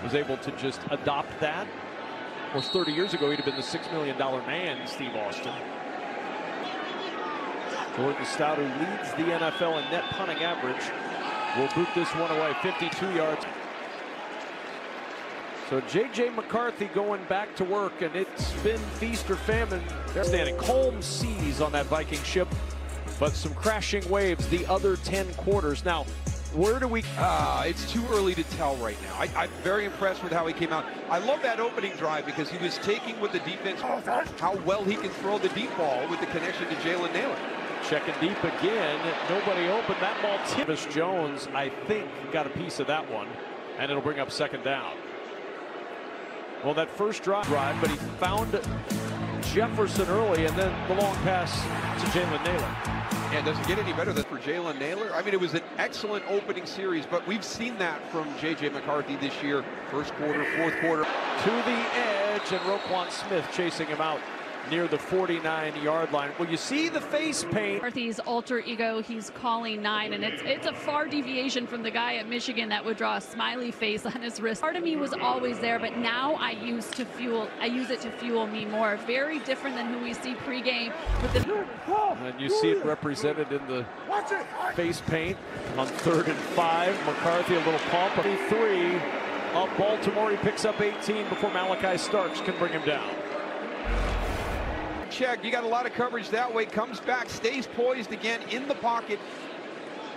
was able to just adopt that. Of course, 30 years ago, he'd have been the $6 million man, Steve Austin. Jordan Stout, who leads the NFL in net punting average, will boot this one away, 52 yards. So J.J. McCarthy going back to work, and it's been feast or famine. They're standing calm seas on that Viking ship, but some crashing waves the other 10 quarters. Now, where do we... It's too early to tell right now. I'm very impressed with how he came out. I love that opening drive because he was taking with the defense how well he can throw the deep ball with the connection to Jalen Nailor. Checking deep again. Nobody open. That ball. Davis Jones, I think, got a piece of that one, and it'll bring up second down. Well, that first drive, but he found Jefferson early, and then the long pass to Jalen Nailor. Yeah, does it get any better than for Jalen Nailor? I mean, it was an excellent opening series, but we've seen that from J.J. McCarthy this year. First quarter, fourth quarter. To the edge, and Roquan Smith chasing him out near the 49-yard line. Well, you see the face paint. McCarthy's alter ego, he's calling 9, and it's a far deviation from the guy at Michigan that would draw a smiley face on his wrist. Part of me was always there, but now I use it to fuel me more. Very different than who we see pregame with the... And you see it represented in the face paint on 3rd and 5. McCarthy a little pump. 3 up Baltimore. He picks up 18 before Malachi Starks can bring him down. Check, you got a lot of coverage that way, comes back, stays poised again in the pocket.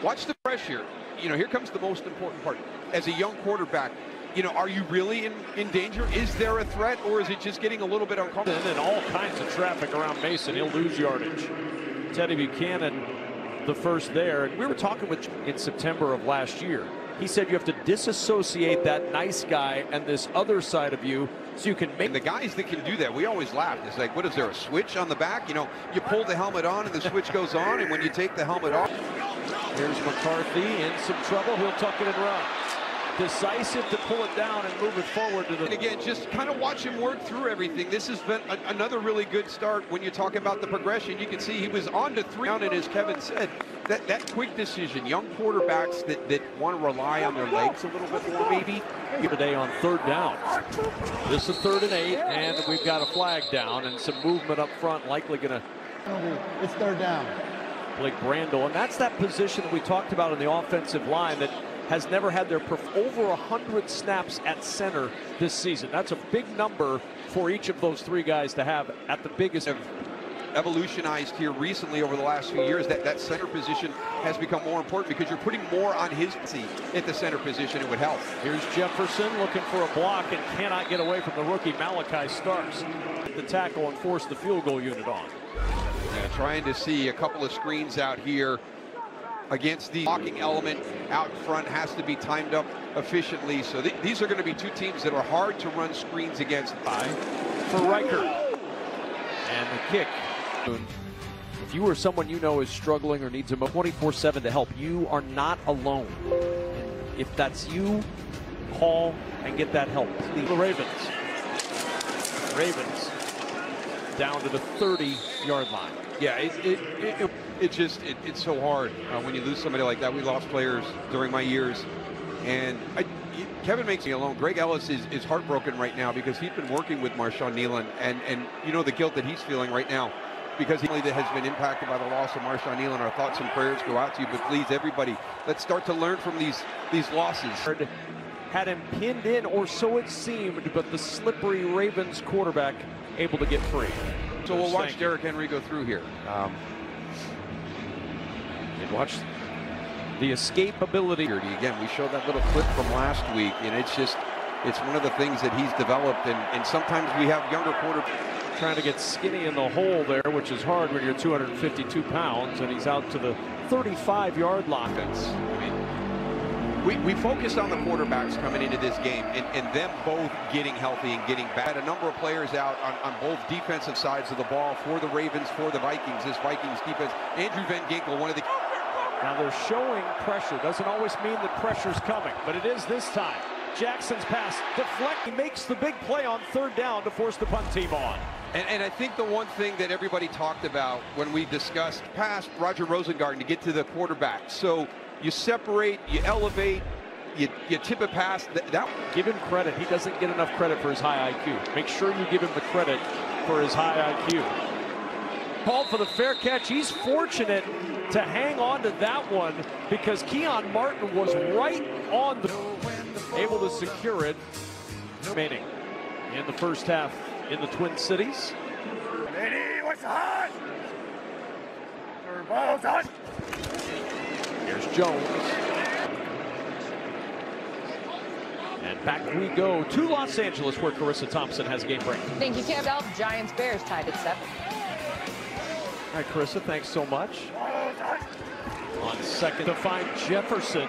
Watch the pressure. You know, here comes the most important part. As a young quarterback, you know, are you really in danger? Is there a threat, or is it just getting a little bit uncomfortable? And all kinds of traffic around Mason. He'll lose yardage. Teddy Buchanan, the first there. And we were talking with in September of last year. He said you have to disassociate that nice guy and this other side of you so you can make... And the guys that can do that, we always laugh. It's like, what is there, a switch on the back? You know, you pull the helmet on and the switch goes on, and when you take the helmet off... Here's McCarthy in some trouble. He'll tuck it and run. Decisive to pull it down and move it forward to the... And again, just kind of watch him work through everything. This has been another really good start when you talk about the progression. You can see he was on to 3 down, and as Kevin said, that quick decision, young quarterbacks that want to rely on their legs a little bit more, maybe. Today on 3rd down. This is 3rd and 8, and we've got a flag down and some movement up front, likely going to... It's 3rd down. Blake Brandel, and that's that position that we talked about in the offensive line that has never had their over 100 snaps at center this season. That's a big number for each of those 3 guys to have at the biggest. Evolutionized here recently over the last few years, that center position has become more important because you're putting more on his seat at the center position. It would help. Here's Jefferson looking for a block and cannot get away from the rookie Malachi Starks. The tackle and force the field goal unit on. Yeah, trying to see a couple of screens out here against the blocking element out front has to be timed up efficiently. So these are going to be 2 teams that are hard to run screens against. For Riker. And the kick. If you or someone you know is struggling or needs a 24/7 to help, you are not alone. And if that's you, call and get that help. The Ravens down to the 30-yard line. Yeah, it's so hard when you lose somebody like that. We lost players during my years, and Kevin makes me alone. Greg Ellis is heartbroken right now because he's been working with Marshawn Nealon, and you know the guilt that he's feeling right now because he has been impacted by the loss of Marshawn Nealon. Our thoughts and prayers go out to you, but please, everybody, let's start to learn from these losses. Had him pinned in, or so it seemed, but the slippery Ravens quarterback able to get free. So we'll watch Derrick Henry go through here. And watch the escapability. Again, we showed that little clip from last week, and it's one of the things that he's developed, and sometimes we have younger quarterbacks trying to get skinny in the hole there, which is hard when you're 252 pounds, and he's out to the 35-yard line. I mean, we focused on the quarterbacks coming into this game and them both getting healthy and getting back. A number of players out on both defensive sides of the ball for the Ravens, for the Vikings. This Vikings defense, Andrew Van Ginkel, one of the... Now they're showing pressure. Doesn't always mean that pressure's coming, but it is this time. Jackson's pass deflecting, makes the big play on 3rd down to force the punt team on. And I think the one thing that everybody talked about when we discussed past Roger Rosengarten to get to the quarterback. So you separate, you elevate, you tip it past that. Give him credit. He doesn't get enough credit for his high IQ. Make sure you give him the credit for his high IQ. Called for the fair catch. He's fortunate to hang on to that one because Keon Martin was right on the able to secure it. Remaining in the first half in the Twin Cities. Here's Jones. And back we go to Los Angeles, where Carissa Thompson has a game break. Thank you, Cam. Giants Bears tied at 7. All right, Carissa, thanks so much. On second to find Jefferson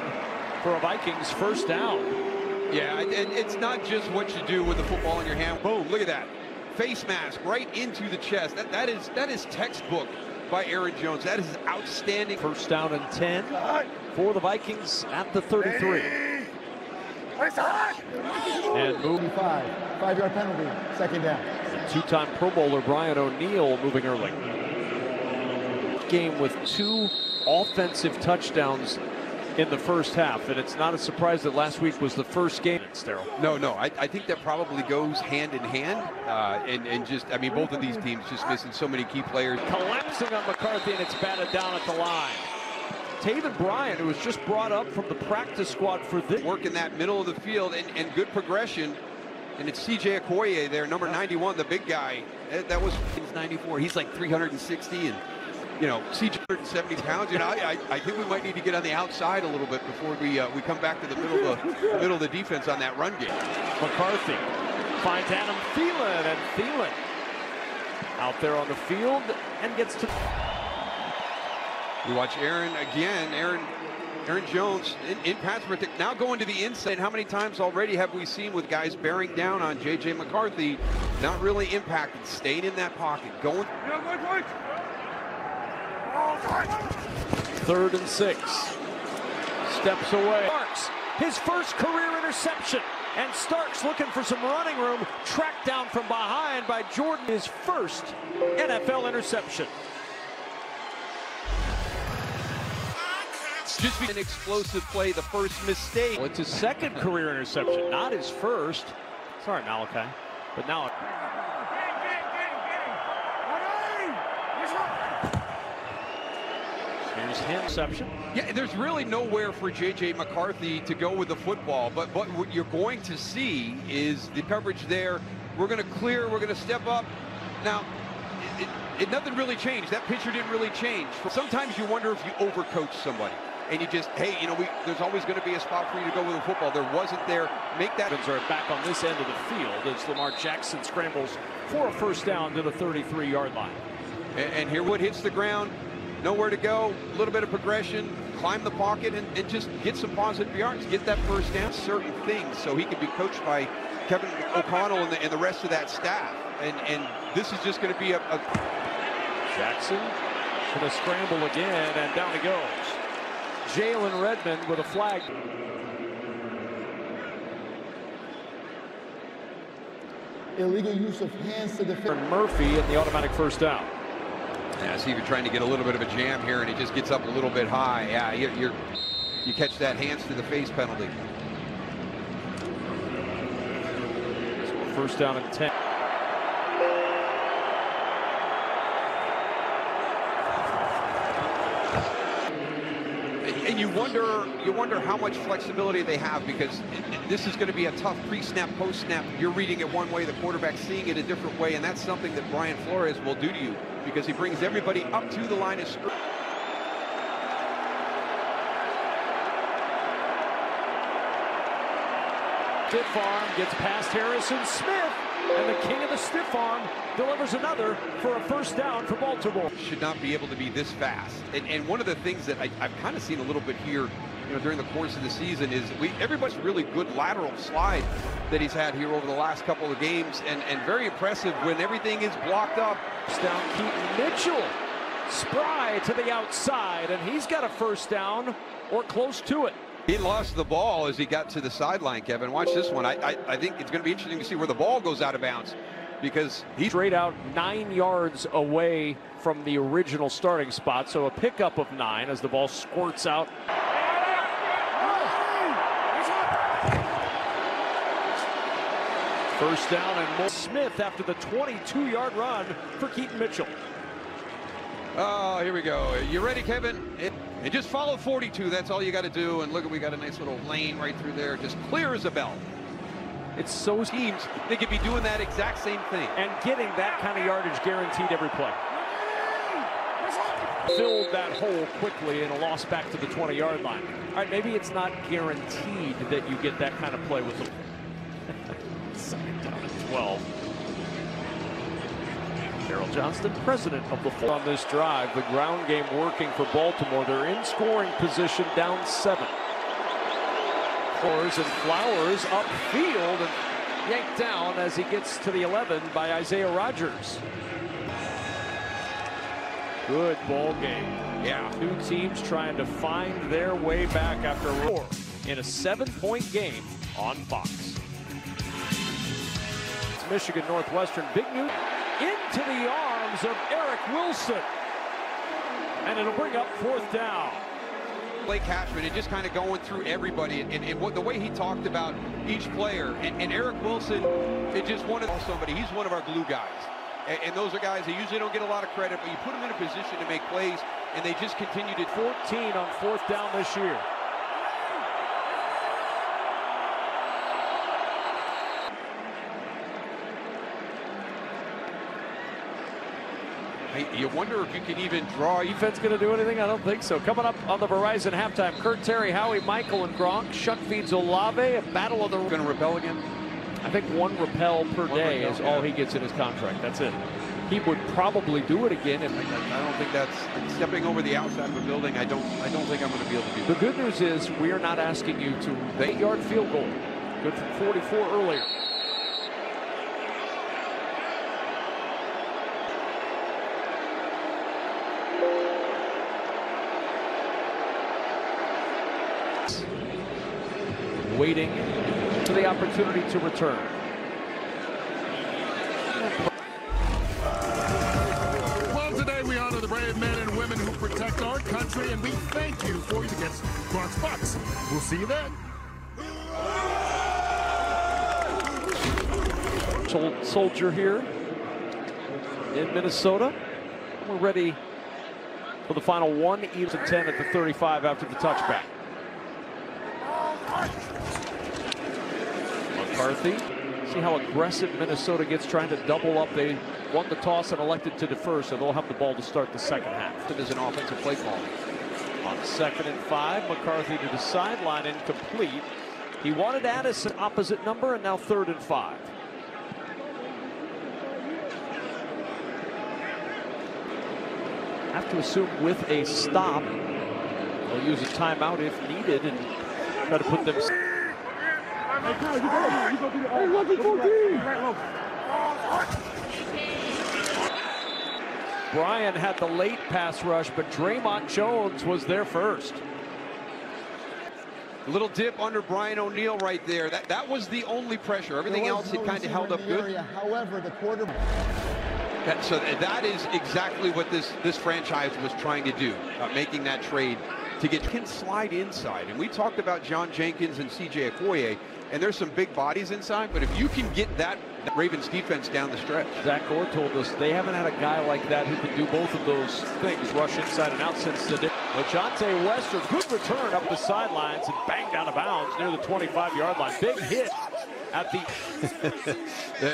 for a Vikings first down. Yeah, and it's not just what you do with the football in your hand. Boom, look at that. Face mask right into the chest. That is textbook by Aaron Jones. That is outstanding. First down and 10 for the Vikings at the 33. And move. 5-yard penalty, second down. Two-time Pro Bowler Brian O'Neill moving early. Game with 2 offensive touchdowns in the first half, and it's not a surprise that last week was the first game. No, I think that probably goes hand in hand, and just, I mean, both of these teams just missing so many key players. Collapsing on McCarthy, and it's batted down at the line. Taven Bryan, who was just brought up from the practice squad for this. Work in that middle of the field and good progression, and it's CJ Okoye there, number 91, the big guy. That was 94. He's like 360 and. You know, CJ 170 pounds. You know, I think we might need to get on the outside a little bit before we come back to the middle of the defense on that run game. McCarthy finds Adam Thielen, and Thielen out there on the field and gets to. You watch Aaron again. Aaron Jones in pass protection now going to the inside. How many times already have we seen with guys bearing down on J.J. McCarthy, not really impacted, staying in that pocket, going. 3rd and 6. Steps away. Starks, his first career interception. And Starks looking for some running room. Tracked down from behind by Jordan. His first NFL interception. Just an explosive play, the first mistake. Well, it's his second career interception, not his first. Sorry, Malachi. But now. Here's him. Interception. Yeah, there's really nowhere for J.J. McCarthy to go with the football, but what you're going to see is the coverage there. We're going to clear, we're going to step up. Now, nothing really changed. That picture didn't really change. Sometimes you wonder if you overcoach somebody and you just, hey, you know, there's always going to be a spot for you to go with the football. There wasn't there. Make that. Are back on this end of the field as Lamar Jackson scrambles for a first down to the 33-yard line. And here Wood hits the ground. Nowhere to go, a little bit of progression, climb the pocket, and just get some positive yards, get that first down, certain things, so he can be coached by Kevin O'Connell and the rest of that staff. And this is just going to be a Jackson going to scramble again, and down he goes. Jalen Redmond with a flag. Illegal use of hands to defend. Murphy and the automatic first down. Yeah, see if you're trying to get a little bit of a jam here, and it just gets up a little bit high. Yeah, you catch that hands to the face penalty. So first down and 10. And you wonder how much flexibility they have, because this is going to be a tough pre-snap, post-snap. You're reading it one way, the quarterback's seeing it a different way, and that's something that Brian Flores will do to you, because he brings everybody up to the line of scrimmage. Stiff arm gets past Harrison Smith, and the king of the stiff arm delivers another for a first down for Baltimore. Should not be able to be this fast. And one of the things that I've kind of seen a little bit here, you know, during the course of the season is everybody's really good lateral slide that he's had here over the last couple of games, and very impressive when everything is blocked up. Down Keaton Mitchell, spry to the outside, and he's got a first down or close to it. He lost the ball as he got to the sideline, Kevin. Watch this one. I think it's going to be interesting to see where the ball goes out of bounds, because he's straight out 9 yards away from the original starting spot. So a pickup of 9 as the ball squirts out. First down and more. Smith after the 22-yard run for Keaton Mitchell. Oh, here we go. You ready, Kevin? And just follow 42. That's all you got to do. And look, we got a nice little lane right through there, just clear as a bell. It's so Teams, they could be doing that exact same thing. And getting that kind of yardage guaranteed every play. Filled that hole quickly and a loss back to the 20-yard line. All right, maybe it's not guaranteed that you get that kind of play with them. Second down at 12. Darrell Johnston, president of the on this drive. The ground game working for Baltimore. They're in scoring position, down 7. And Flowers upfield and yanked down as he gets to the 11 by Isaiah Rodgers. Good ball game. Yeah. Two teams trying to find their way back after a roar in a 7-point game on Fox. It's Michigan Northwestern. Big news into the arms of Eric Wilson. And it'll bring up 4th down. Blake Cashman and just kind of going through everybody and what the way he talked about each player and Eric Wilson is just one of somebody. He's one of our glue guys. And those are guys that usually don't get a lot of credit, but you put them in a position to make plays, and they just continue to 14 on 4th down this year. You wonder if you can even draw. Defense going to do anything? I don't think so. Coming up on the Verizon halftime, Kurt, Terry, Howie, Michael, and Gronk. Shuck feeds Olave. A battle of the... Going to repel again? I think 1 repel per day is all he gets in his contract. That's it. He would probably do it again. If I don't think that's stepping over the outside of a building. I don't think I'm going to be able to do that. The good news is we are not asking you to 8-yard field goal. Good from 44 earlier. Waiting for the opportunity to return. Well, today we honor the brave men and women who protect our country, and we thank you for it against Gronk's Bucks. We'll see you then. Soldier here in Minnesota. We're ready for the final 1-10 at the 35 after the touchback. McCarthy. See how aggressive Minnesota gets trying to double up. They won the toss and elected to defer, so they'll have the ball to start the second half. It is an offensive play call. On 2nd and 5, McCarthy to the sideline, incomplete. He wanted Addison opposite number, and now 3rd and 5. Have to assume with a stop, they'll use a timeout if needed and try to put them. Brian had the late pass rush, but Draymond Jones was there first. A little dip under Brian O'Neill right there. That was the only pressure. Everything else had kind of held up good. However, the quarterback. So that is exactly what this franchise was trying to do, making that trade to get can slide inside. And we talked about John Jenkins and C.J. Okoye, and there's some big bodies inside. But if you can get that Ravens defense down the stretch. Zach Gore told us they haven't had a guy like that who can do both of those things, rush inside and out since the LaJonte Wester, good return up the sidelines and banged out of bounds near the 25-yard line. Big hit at the...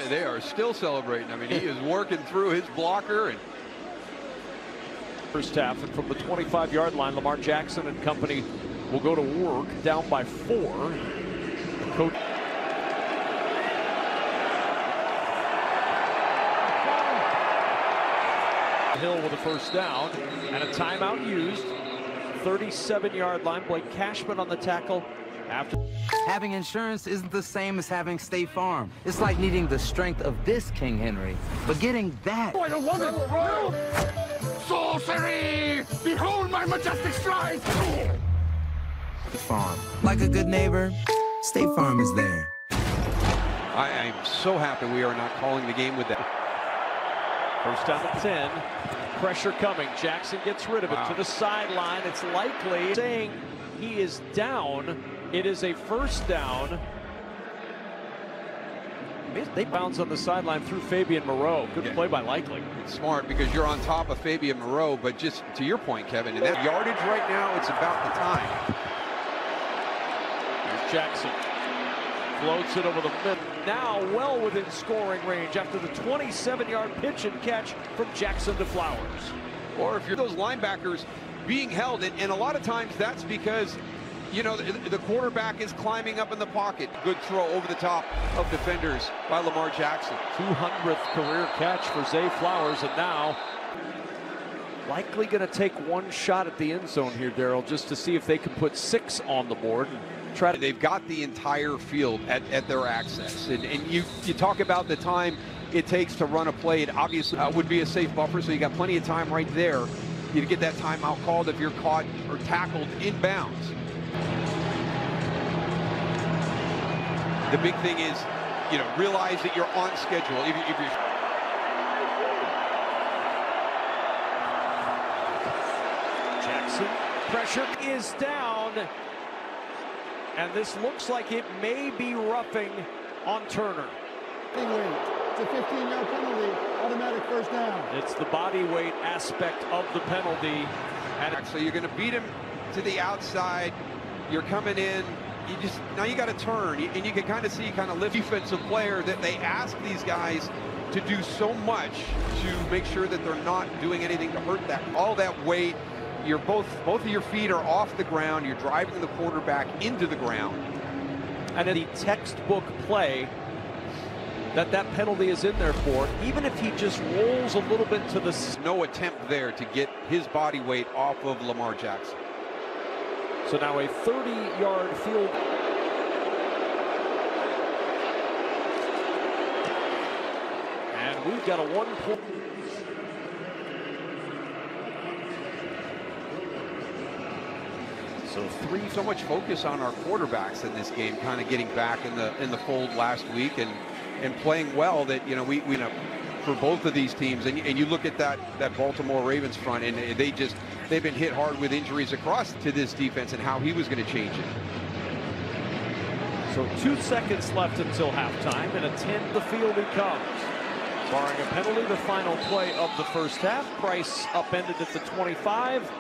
They are still celebrating. I mean, he is working through his blocker. And first half, and from the 25-yard line, Lamar Jackson and company will go to work, down by 4. Coach Hill with a first down and a timeout used. 37-yard line. Blake Cashman on the tackle after. Having insurance isn't the same as having State Farm. It's like needing the strength of this King Henry, but getting that. Oh, I love it! Sorcery! Behold my majestic stride! Farm. Like a good neighbor, State Farm is there. I am so happy we are not calling the game with that. First down at 10. Pressure coming. Jackson gets rid of it to the sideline. It's likely saying he is down. It is a first down They bounce on the sideline through Fabian Moreau. Good play by Likely. It's smart because you're on top of Fabian Moreau, but just to your point, Kevin, in that yardage right now, it's about the time. Here's Jackson. Floats it over the middle. Now well within scoring range after the 27-yard pitch and catch from Jackson to Flowers. Or if you're those linebackers being held, and a lot of times that's because, you know, the quarterback is climbing up in the pocket. Good throw over the top of defenders by Lamar Jackson. 200th career catch for Zay Flowers, and now likely going to take one shot at the end zone here, Darryl, just to see if they can put 6 on the board. They've got the entire field at their access, and you talk about the time it takes to run a play. It obviously would be a safe buffer, so you got plenty of time right there to get that timeout called if you're caught or tackled inbounds. The big thing is, you know, realize that you're on schedule. If you're Jackson, pressure is down. And this looks like it may be roughing on Turner. It's a 15-yard penalty, automatic first down. It's the body weight aspect of the penalty. And so you're going to beat him to the outside. You're coming in. Now you got to turn, and you can kind of see lift defensive player that they ask these guys to do so much to make sure that they're not doing anything to hurt that. All that weight. You're both of your feet are off the ground. You're driving the quarterback into the ground. And in the textbook play that penalty is in there for, even if he just rolls a little bit to the... No attempt there to get his body weight off of Lamar Jackson. So now a 30-yard field. And we've got a 1-point... So much focus on our quarterbacks in this game, kind of getting back in the fold last week and playing well. That, you know, we know for both of these teams, and you look at that Baltimore Ravens front, and they've been hit hard with injuries across to this defense, and how he was going to change it. So 2 seconds left until halftime, and a 10 the field he comes. Barring a penalty, the final play of the first half. Price upended at the 25.